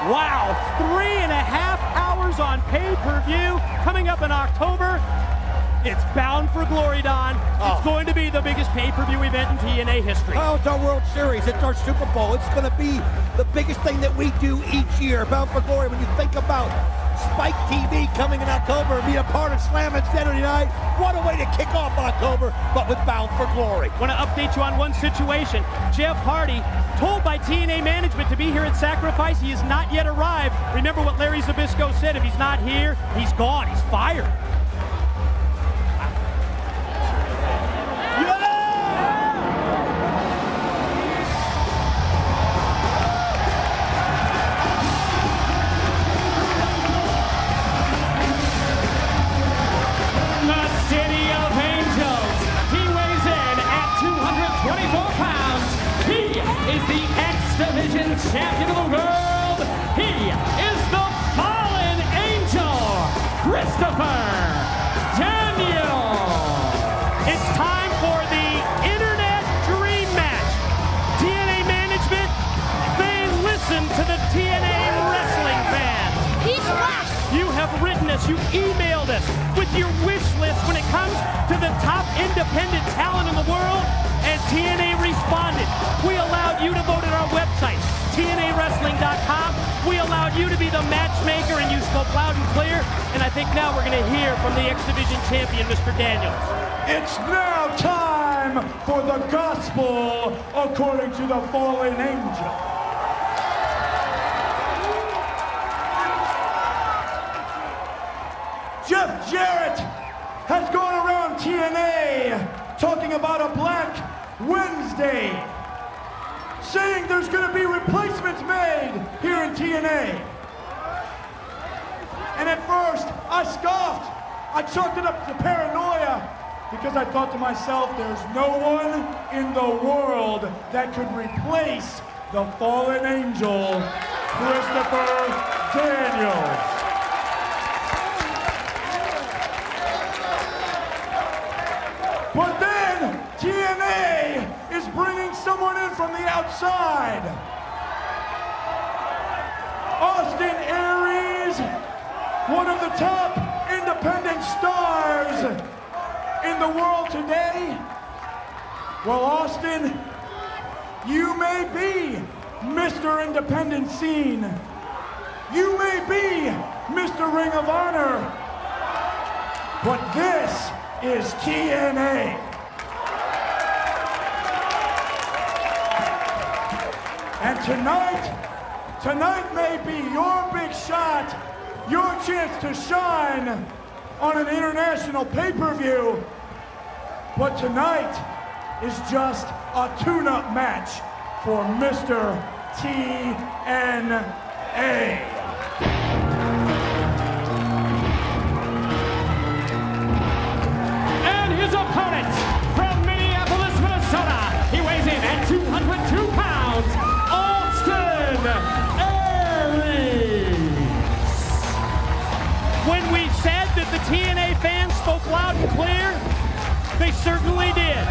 Wow, 3.5 hours on pay-per-view coming up in October. It's bound for glory, Don. It's going to be the biggest pay-per-view event in TNA history. Oh, it's our World Series. It's our Super Bowl. It's going to be the biggest thing that we do each year. Bound for glory. When you think about Spike TV coming in October and being a part of Slam on Saturday night, what a way to kick off October, but with Bound for Glory. Want to update you on one situation. Jeff Hardy, told by TNA management to be here at Sacrifice. He has not yet arrived. Remember what Larry Zbyszko said, if he's not here, he's gone, he's fired. Division champion of the world, he is the fallen angel, Christopher Daniels. It's time for the Internet Dream Match. TNA management, they listen to the TNA wrestling fans. He's right. You have written us, you emailed us with your wish list when it comes to the top independent talent in the world, and TNA responded. We allowed you to vote at our website, TNAWrestling.com. We allowed you to be the matchmaker, and you spoke loud and clear. And I think now we're going to hear from the X Division champion, Mr. Daniels. It's now time for the gospel according to the fallen angel. Jeff Jarrett has gone around TNA talking about a Black Wednesday, saying there's going to be replacements made here in TNA. And at first, I scoffed. I chalked it up to paranoia because I thought to myself, there's no one in the world that could replace the fallen angel, Christopher Daniels. But then TNA is bringing someone in from the outside. Austin Aries, one of the top independent stars in the world today. Well, Austin, you may be Mr. Independent Scene. You may be Mr. Ring of Honor. But this is TNA. And tonight may be your big shot, your chance to shine on an international pay-per-view. But tonight is just a tune-up match for Mr. TNA. His opponent from Minneapolis, Minnesota. He weighs in at 202 pounds, Austin Aries. When we said that the TNA fans spoke loud and clear, they certainly did.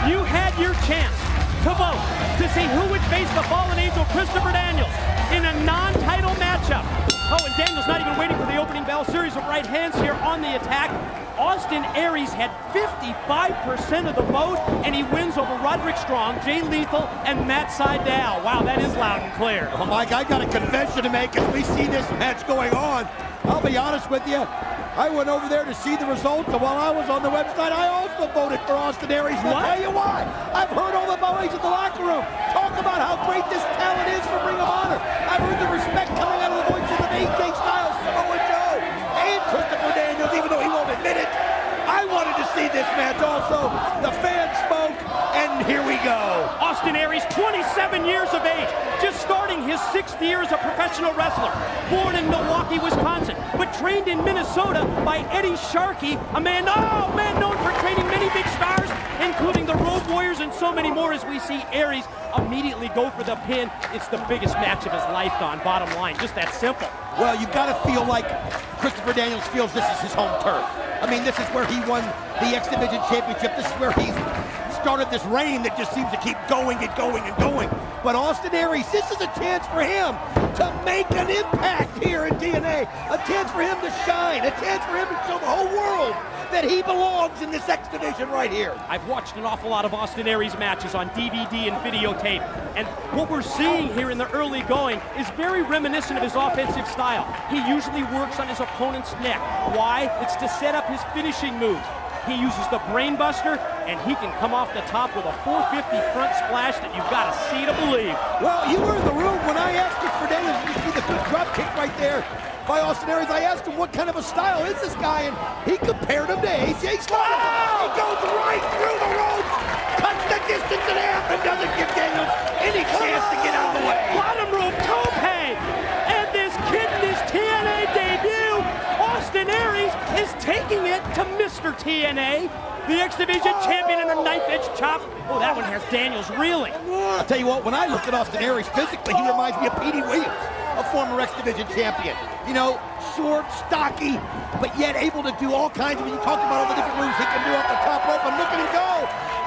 You had your chance to vote to see who would face the fallen angel Christopher Daniels in a non-title matchup. Oh, and Daniels not even waiting for the opening bell. Series of right hands here on the attack. Austin Aries had 55% of the vote, and he wins over Roderick Strong, Jay Lethal, and Matt Sydal. Wow, that is loud and clear. Oh, Mike, I got a confession to make as we see this match going on. I'll be honest with you. I went over there to see the results, and while I was on the website, I also voted for Austin Aries. And I'll tell you why. I've heard all the boys in the locker room talk about how great this talent is from Ring of Honor. I've heard the respect coming out of the voices of AJ Styles, Samoa Joe, and Christopher Daniels, even though he won't admit it. I wanted to see this match also. The fans spoke, and here we go. Austin Aries, 27 years of age, just starting his 6th year as a professional wrestler. Born in Milwaukee, Wisconsin, but trained in Minnesota by Eddie Sharkey, a man known for training many big stars, including the Road Warriors and so many more. As we see Aries immediately go for the pin. It's the biggest match of his life, Don, bottom line, just that simple. Well, you've got to feel like Christopher Daniels feels this is his home turf. I mean, this is where he won the X Division Championship. This is where he's started this reign that just seems to keep going and going and going. But Austin Aries, this is a chance for him to make an impact here in TNA. A chance for him to shine, a chance for him to show the whole world that he belongs in this X division right here. I've watched an awful lot of Austin Aries matches on DVD and videotape, and what we're seeing here in the early going is very reminiscent of his offensive style. He usually works on his opponent's neck. Why? It's to set up his finishing moves. He uses the brainbuster, and he can come off the top with a 450 front splash that you've got to see to believe. Well, you were in the room when I asked you for Daniels. You see the good drop kick right there by Austin Aries. I asked him what kind of a style is this guy, and he compared him to AJ Styles. He goes right through the ropes, cuts the distance in half, and doesn't give Daniels any chance to get out of the way. Bottom rope tope, and this kid in his TNA debut, Austin Aries, is taking it to Mr. TNA, the X Division champion, and a knife-edge chop. Oh, that one has Daniels reeling. I'll tell you what, when I look at Austin Aries physically, he reminds me of Petey Williams, a former X Division champion. You know, short, stocky, but yet able to do all kinds of, when you talk about all the different moves he can do off the top rope, and look at him go.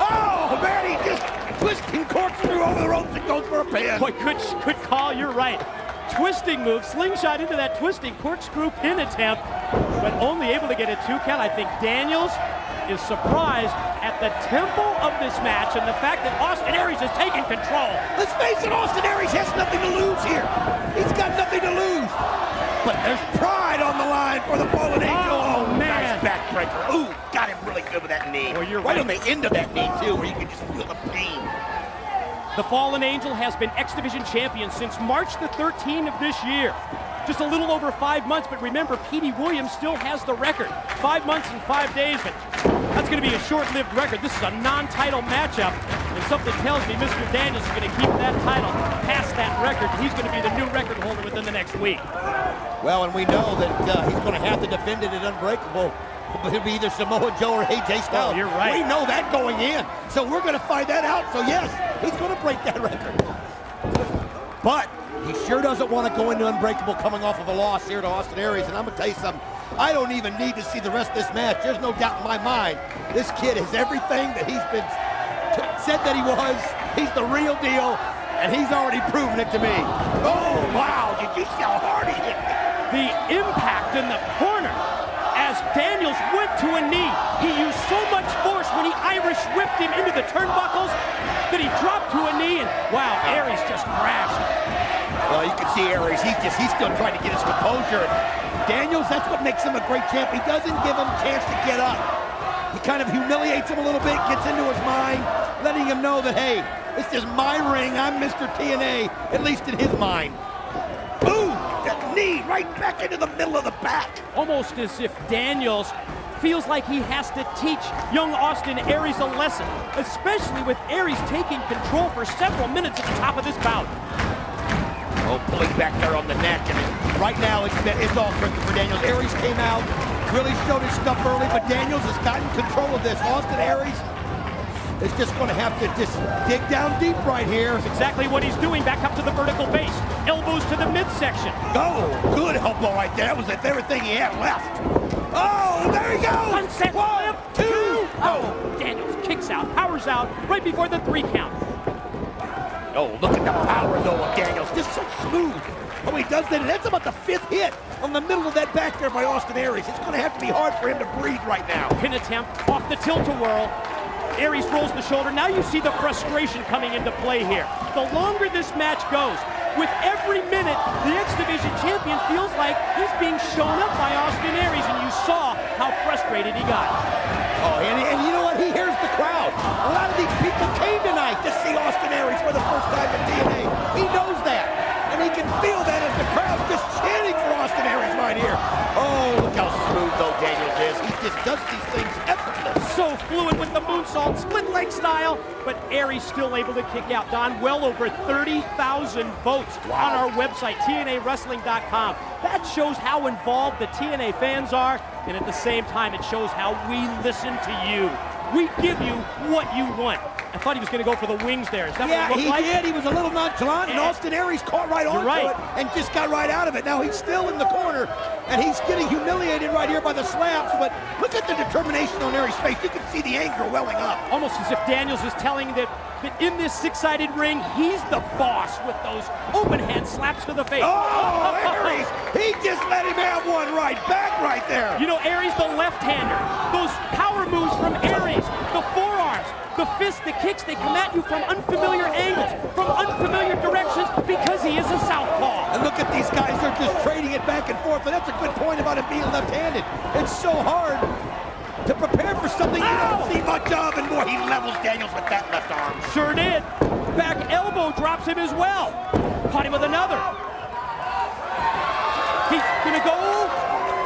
Oh, man, he just twisting corkscrew over the ropes and goes for a pin. Boy, good call, you're right. Twisting move, slingshot into that twisting corkscrew pin attempt, but only able to get a 2 count. I think Daniels is surprised at the tempo of this match and the fact that Austin Aries is taking control. Let's face it, Austin Aries has nothing to lose here. He's got nothing to lose. But there's pride on the line for the Fallen Angel. Oh, man. Nice backbreaker. Ooh, got him really good with that knee. Well, you're right right. on the end of that knee, too, where you can just feel the pain. The Fallen Angel has been X Division champion since March the 13th of this year. Just a little over 5 months, but remember, Petey Williams still has the record. 5 months and 5 days, but that's going to be a short-lived record. This is a non-title matchup, and something tells me Mr. Daniels is going to keep that title past that record. He's going to be the new record holder within the next week. Well, and we know that he's going to have to defend it at Unbreakable. But it'll be either Samoa Joe or AJ Styles. Oh, you're right. We know that going in. So we're going to find that out. So yes, he's going to break that record. But he sure doesn't want to go into Unbreakable coming off of a loss here to Austin Aries. And I'm going to tell you something. I don't even need to see the rest of this match. There's no doubt in my mind. This kid has everything that he's been said that he was. He's the real deal. And he's already proven it to me. Oh, wow. Did you see how hard he hit me? The impact in the corner. As Daniels went to a knee, he used so much force when he Irish whipped him into the turnbuckles that he dropped to a knee, and wow, Aries just crashed. Well, you can see Aries, he's still trying to get his composure. Daniels, that's what makes him a great champ. He doesn't give him a chance to get up. He kind of humiliates him a little bit, gets into his mind, letting him know that, hey, this is my ring, I'm Mr. TNA, at least in his mind. Boom! That knee right back into the middle of the back. Almost as if Daniels feels like he has to teach young Austin Aries a lesson, especially with Aries taking control for several minutes at the top of this bout. Oh, pulling back there on the neck, and right now it's all crooked for Daniels. Aries came out, really showed his stuff early, but Daniels has gotten control of this. Austin Aries is just going to have to just dig down deep right here. That's exactly what he's doing, back up to the vertical base. Elbows to the midsection. Oh, good elbow right there. That was the favorite thing he had left. Oh, there he goes. Sunset flip, 2. Oh, Daniels kicks out, powers out, right before the 3 count. Oh, look at the power, though, of Daniels. Just so smooth. Oh, he does that. That's about the 5th hit on the middle of that back there by Austin Aries. It's going to have to be hard for him to breathe right now. Pin attempt off the tilt-a-whirl. Aries rolls the shoulder. Now you see the frustration coming into play here. The longer this match goes, with every minute, the X Division champion feels like he's being shown up by Austin Aries, and you saw how frustrated he got. Oh, and you know what? He hears the crowd. A lot of these people came tonight to see Austin Aries for the first time in TNA. He knows that, and he can feel that as the crowd's just chanting for Austin Aries right here. Oh, look how smooth, though, Daniels is. He just does these things effortless. So fluid with the moonsault, split leg style, but Aries still able to kick out. Don, well over 30,000 votes on our website, TNAWrestling.com. That shows how involved the TNA fans are, and at the same time, it shows how we listen to you. we give you what you want. I thought he was going to go for the wings there. Is that what it looked like? Yeah, he did. He was a little nonchalant, and Austin Aries caught right onto it and just got right out of it. Now he's still in the corner, and he's getting humiliated right here by the slaps, but look at the determination on Aries' face. You can see the anger welling up. Almost as if Daniels is telling that in this six-sided ring, he's the boss with those open hand slaps to the face. Oh, Aries, he just let him have one right back right there. You know, Aries, the left-hander, those power moves from Aries, the forearms, the fists, the kicks, they come at you from unfamiliar angles, from unfamiliar directions, because he is a southpaw. And look at these guys, they're just trading it back and forth, and that's a good point about him being left-handed. It's so hard to prepare for something you don't see much of, and boy, he levels Daniels with that left arm. Sure did. Back elbow drops him as well. Caught him with another. He's gonna go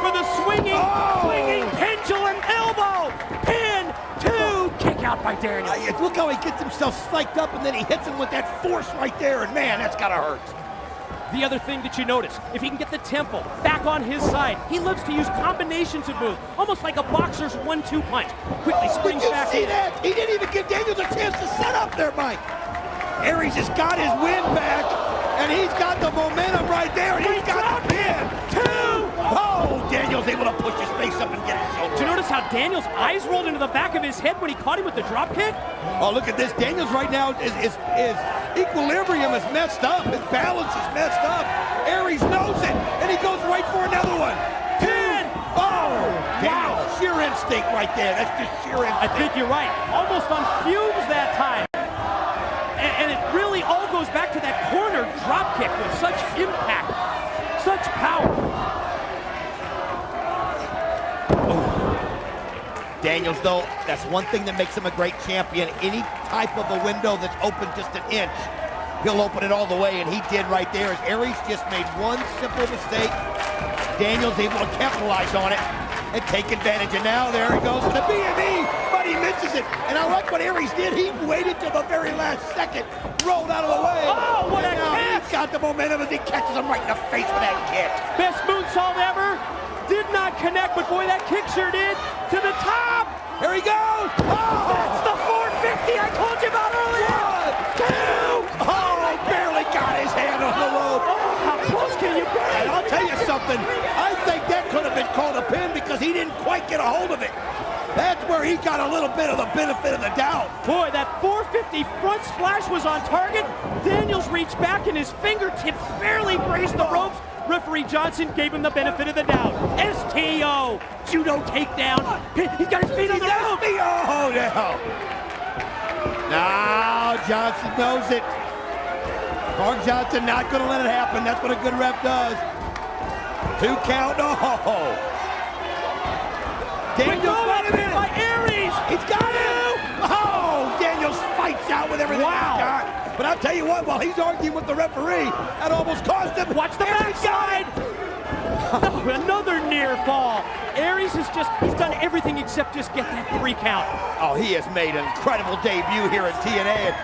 for the swinging pendulum elbow. Pin, two, kick out by Daniels. Look how he gets himself psyched up, and then he hits him with that force right there, and man, that's gotta hurt. The other thing that you notice, if he can get the tempo back on his side, he loves to use combinations of moves, almost like a boxer's 1-2 punch. Quickly springs back in. Did you see that? He didn't even give Daniels a chance to set up there, Mike. Aries has got his wind back, and he's got the momentum right there, and he's got the pin. Two! Oh, Daniels able to push his face up and get his shoulder. Did you notice how Daniels' eyes rolled into the back of his head when he caught him with the drop kick? Oh, look at this. Daniels right now is equilibrium is messed up. His balance is messed up. Aries knows it, and he goes right for another one. Pin! Oh, wow. Sheer instinct right there. That's just sheer instinct. I think you're right. Almost on fumes that time. And it really all goes back to that corner drop kick with such impact, such power. Daniels, though, that's one thing that makes him a great champion. Any type of a window that's open just an inch, he'll open it all the way, and he did right there. As Aries just made one simple mistake, Daniels able to capitalize on it and take advantage. And now there he goes for the BME, but he misses it. And I like what Aries did. He waited till the very last second, rolled out of the way. Oh, what a kick! He's got the momentum as he catches him right in the face with that kick. Best moonsault ever. Did not connect, but boy, that kick sure did. To the top. Here he goes. Oh! That's the 450 I told you about earlier. 1, 2. Oh, barely got his hand on the rope. Oh, how close can you be? And I'll tell you something. I think that could have been called a pin because he didn't quite get a hold of it. That's where he got a little bit of the benefit of the doubt. Boy, that 450 front splash was on target. Daniels reached back and his fingertips barely grazed the ropes. Referee Johnson gave him the benefit of the doubt. STO, judo takedown. He's got his feet on the rope. Oh, no. Now Johnson knows it. Mark Johnson not going to let it happen. That's what a good ref does. 2 count. Oh. Daniels, wait a minute. By Aries. He's got him. Oh, Daniels fights out with everything he's got. But I'll tell you what, while he's arguing with the referee, that almost cost him. Watch the backside. Oh, another near fall. Aries he's done everything except just get that 3 count. Oh, he has made an incredible debut here at TNA.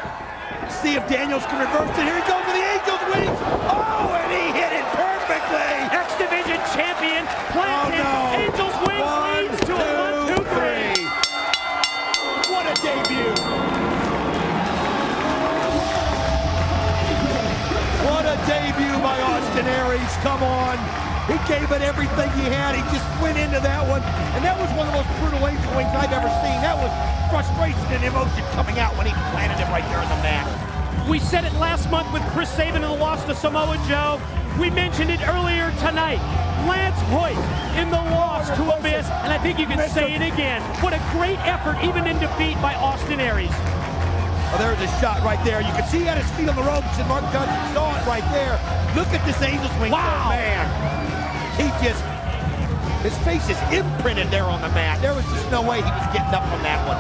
See if Daniels can reverse it. Here he goes with the Angel's wings. Oh, and he hit it perfectly. X Division champion planted. Oh, no. Angel's wings leads to a 1, 2, 3. What a debut. What a debut by Austin Aries. Come on. He gave it everything he had. He just went into that one. And that was one of the most brutal angel wings I've ever seen. That was frustration and emotion coming out when he planted him right there on the mat. We said it last month with Chris Sabin and the loss to Samoa Joe. We mentioned it earlier tonight. Lance Hoyt in the loss to Abyss, and I think you can say it again. What a great effort, even in defeat, by Austin Aries. Oh, there's a shot right there. You can see he had his feet on the ropes, and Mark Johnson saw it right there. Look at this Angel's wing. Wow. Oh, man. His face is imprinted there on the mat. There was just no way he was getting up from that one.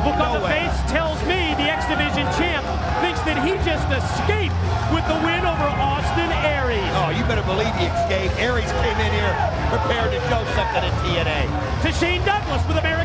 Look on the face tells me the X Division champ thinks that he just escaped with the win over Austin Aries. Oh, you better believe he escaped. Aries came in here prepared to show something in TNA. To Shane Douglas with American